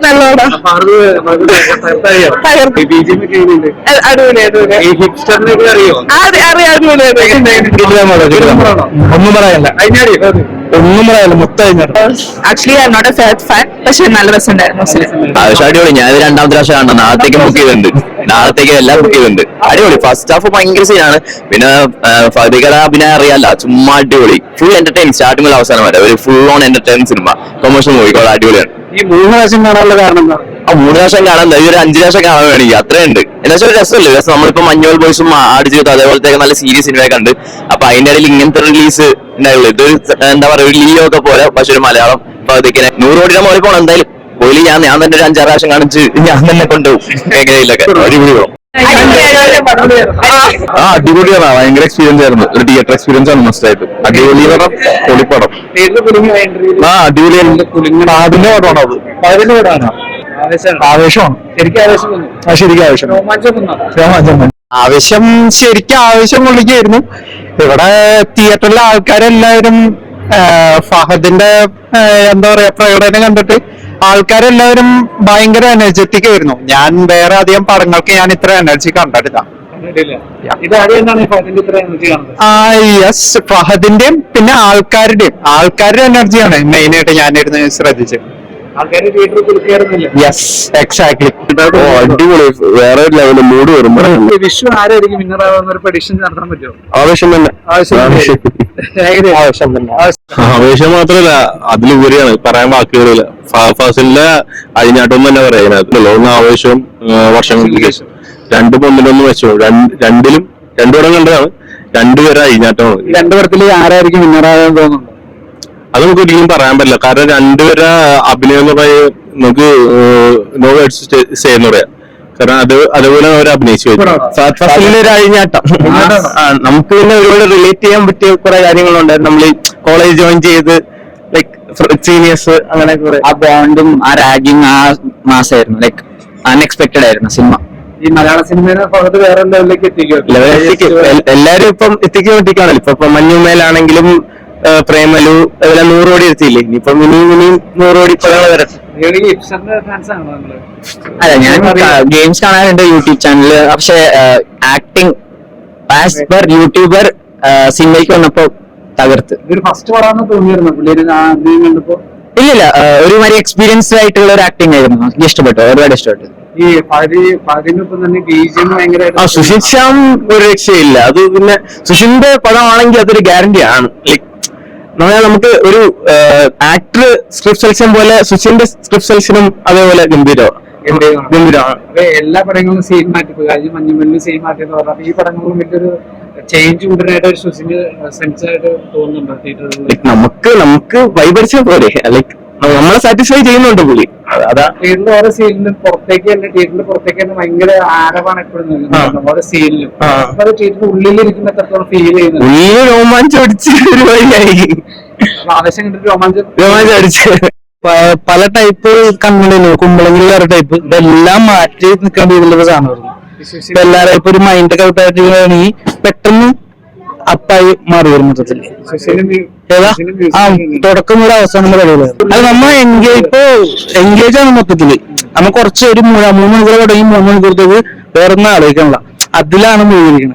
നല്ലോണം ഒന്നും പറയാനില്ല മൊത്തം actually I am not a fan പക്ഷെ നല്ല രസമുണ്ടായിരുന്നു. അടിപൊളി. ഞാൻ ഇത് രണ്ടാമത്തെ പ്രാവശ്യം കാണണം. നാളത്തേക്ക് ബുക്ക് ചെയ്തിട്ടുണ്ട്. നാളത്തേക്ക് എല്ലാം ബുക്ക് ചെയ്തിട്ടുണ്ട്. അടിപൊളി. ഫസ്റ്റ് ഹാഫ് ഭയങ്കര സീനാണ്. പിന്നെ ഫതികയുടെ അഭിനയം അറിയാല്ല, ചുമ്മാ അടിപൊളി. ഫുൾ എന്റർടൈൻ സ്റ്റാർട്ടിംഗ് മുതൽ അവസാനം വരെ ഒരു full on entertain cinema. Commercial movie അടിപൊളിയാണ്. ഈ 3 പ്രാവശ്യം കാണാനുള്ള കാരണം എന്താ? 3 പ്രാവശ്യം കാണാൻ ഈ ഒരു 5 പ്രാവശ്യം കാണാൻ വേണമെങ്കിൽ അത്രയുണ്ട്. എന്താ വെച്ചാൽ ഒരു രസമല്ലേ? രസം. നമ്മളിപ്പോ മഞ്ഞോൾ ബോയ്സും ആടുജീവിതം അതേപോലത്തെ നല്ല സീരിയസ് സിനിമയൊക്കെ ഉണ്ട്. അപ്പൊ അതിന്റെ ഇടയിൽ ഇങ്ങനത്തെ റിലീസ് ഉണ്ടായുള്ളൂ. ഇത് എന്താ പറയാ, ഒരു ലിയോ ഒക്കെ പോലെ പക്ഷെ ഒരു മലയാളം. അപ്പൊ അതൊക്കെ 100 കോടിയുടെ മുകളിൽ പോകണം എന്തായാലും. പോയി ഞാൻ തന്നെ ഒരു 5-6 പ്രാവശ്യം കാണിച്ച് ഞാൻ തന്നെ കൊണ്ടുപോകും മേഖലയിലൊക്കെ. അടിപൊളിയോ? അടിപൊളിയാണ്. ഭയങ്കര എക്സ്പീരിയൻസ് ആയിരുന്നു. ഒരു തിയേറ്റർ എക്സ്പീരിയൻസ് ആണ് മസ്റ്റ് ആയിട്ട്. അടിപൊളി പൊളിപ്പടം. അടിപൊളിയാണ്. അതിന്റെ പടമാണോ അത്? ആവേശമാണ്. ശരിക്കും ആവേശം ശരിക്കും ആവേശം കൊള്ളിക്കായിരുന്നു. ഇവിടെ തിയേറ്ററിലെ ആൾക്കാരെല്ലാവരും ഫഹദിന്റെ എന്താ പറയാ പ്രകടനം കണ്ടിട്ട് ആൾക്കാരെല്ലാവരും ഭയങ്കര എനർജറ്റിക് ആയിരുന്നു. ഞാൻ വേറെ അധികം പടങ്ങൾക്ക് ഞാൻ ഇത്ര എനർജി കണ്ടിട്ടില്ല. യെസ്, ഫഹദിന്റെയും പിന്നെ ആൾക്കാരുടെ എനർജിയാണ് മെയിൻ ആയിട്ട് ഞാനിരുന്ന് ശ്രദ്ധിച്ചത്. Yes, exactly. അടിപൊളി. വേറെ ലെവല് മൂഡ് വരുമ്പോ വിഷു ആരായിരിക്കും വിന്നർ ആവുന്ന ഒരു പ്രഡിക്ഷൻ നടത്താൻ പറ്റുമോ? ആവേശം തന്നെ. ആവേശം മാത്രല്ല, അതിലുപരിയാണ് പറയാൻ വാക്കുകളില്ല. ഫാസിലിന്റെ അഴിഞ്ഞാട്ടം തന്നെ പറയാം. ഒന്ന് ആവേശവും വർഷങ്ങൾക്ക് ശേഷം 2-1 വെച്ചു. രണ്ടിലും 2 പടം കണ്ടതാണ്. 2 പേരെ അഴിഞ്ഞാട്ടമാണ്. 2 പടത്തിൽ ആരായിരിക്കും വിന്നറാകാൻ തോന്നുന്നു? അത് നമുക്ക് ഒരിക്കലും പറയാൻ പറ്റില്ല. കാരണം 2 പേരെ അഭിനയം എന്ന് പറയുന്നത് നമുക്ക് നോ വേർഡ്സ് സേ എന്ന് പറയാം. കാരണം അതേപോലെ അവർ അഭിനയിച്ചു. ഫാസിലിന്റെ ഒരു അഴിഞ്ഞാട്ടം നമുക്ക് പിന്നെ ഒരുപാട് റിലേറ്റ് ചെയ്യാൻ പറ്റിയ കുറെ കാര്യങ്ങളുണ്ടായിരുന്നു. നമ്മൾ കോളേജ് ജോയിൻ ചെയ്ത് ലൈക് സീനിയേഴ്സ് അങ്ങനെ കുറെ ആ ബോണ്ടും ആ റാഗിങ് ആ മാസമായിരുന്നു. ലൈക് അൺഎക്സ്പെക്ടഡ് ആയിരുന്നു സിനിമ. ഈ മലയാള സിനിമയെ വേറെ ലെവലിലേക്ക് എത്തിക്കും. എല്ലാരും ഇപ്പം എത്തിക്കാൻ പറ്റിക്കാണല്ലോ. ഇപ്പൊ മഞ്ഞുമേലാണെങ്കിലും പ്രേമലു അതെല്ലാം 100 കോടി എത്തിയില്ലേ. ഇനിയിപ്പം ഇനിയും 100 കോടി പടങ്ങൾ വരട്ടെ. അല്ല, ഞാൻ ഗെയിംസ് കാണാറുണ്ട് യൂട്യൂബ് ചാനലില്. പക്ഷെ ആക്ടിങ് ആസ് പെർ യൂട്യൂബർ സിനിമയ്ക്ക് വന്നപ്പോ തകർത്ത്. ഫസ്റ്റ് പടമാണെന്ന് തോന്നിയിരുന്നു കണ്ടപ്പോ? ഇല്ലില്ല, ഒരുമാതിരി എക്സ്പീരിയൻസ്ഡ് ആയിട്ടുള്ള ഒരു ആക്ടിങ് ആയിരുന്നു. എനിക്ക് ഇഷ്ടപ്പെട്ടു, ഒരുപാട് ഇഷ്ടപ്പെട്ടു. ഈ ഫഹദിനൊപ്പം തന്നെ സുഷിൻ ശ്യാം ഒരു രക്ഷയില്ല. അത് പിന്നെ സുഷിന്റെ പടമാണെങ്കിൽ അതൊരു ഗ്യാരണ്ടി ആണ്. ലൈക് നമുക്ക് ഒരു ആക്ടർ സ്ക്രിപ്റ്റ് സെലക്ഷൻ പോലെ സുഷിന്റെ സ്ക്രിപ്റ്റ് സെലക്ഷനും അതേപോലെ ഗംഭീരമാണ്. എല്ലാ പടങ്ങളും സെയിം മാറ്റി മഞ്ഞുമല്ലിൽ സെയിം മാറ്റി എന്ന് പറഞ്ഞാൽ ഈ പടങ്ങളും വലിയൊരു ചേഞ്ച് കൊണ്ടുവരാനായിട്ട് ഒരു സുഷിന് സെൻസ് ആയിട്ട് തോന്നുന്നുണ്ടോ തിയേറ്ററുകളിൽ? നമുക്ക് വൈബടിച്ച പോലെ ലൈക് നമ്മളെ സാറ്റിസ്ഫൈ ചെയ്യുന്നുണ്ട് പുള്ളി. അതാ തിയേറ്ററിൽ ഓരോ സീനിലും തിയേറ്ററിന്റെ പുറത്തേക്ക് തന്നെ ഭയങ്കര ആരവാണ് എപ്പോഴും ഓരോ സീനിലും. അപ്പൊ അത് തിയേറ്ററിന്റെ ഉള്ളിലിരിക്കുന്ന എത്രത്തോളം ഫീൽ ചെയ്യുന്നത്? ഉള്ളിൽ രോമാഞ്ചം അടിച്ച് ഒരു വഴിയായി. ആവേശം കണ്ടിട്ട് രോമാഞ്ചം അടിച്ച് പല ടൈപ്പ് കണ്ടിരുന്നു. കുമ്പളങ്കിൽ വേറെ ടൈപ്പ്. ഇതെല്ലാം മാറ്റി നിൽക്കേണ്ട രീതിയിലുള്ള സാധനമായിരുന്നു. എല്ലാരും ഇപ്പൊ ഒരു മൈൻഡ് ഒക്കെ ഔട്ടാണെങ്കിൽ പെട്ടെന്ന് അപ്പായി മാറി വരും മൊത്തത്തില്. തുടക്കം ഒരു അവസാനം കഴിയുള്ളത് അത് നമ്മൾ എൻഗേജ് ആണ് മൊത്തത്തില്. നമ്മൾ കുറച്ച് ഒരു 3 മണിക്കൂർ തുടങ്ങി 3 മണിക്കൂറത്തേക്ക് വേറൊന്നും ആലോചിക്കാനുള്ള അതിലാണ് മുഴുകിയിരിക്കുന്നത്.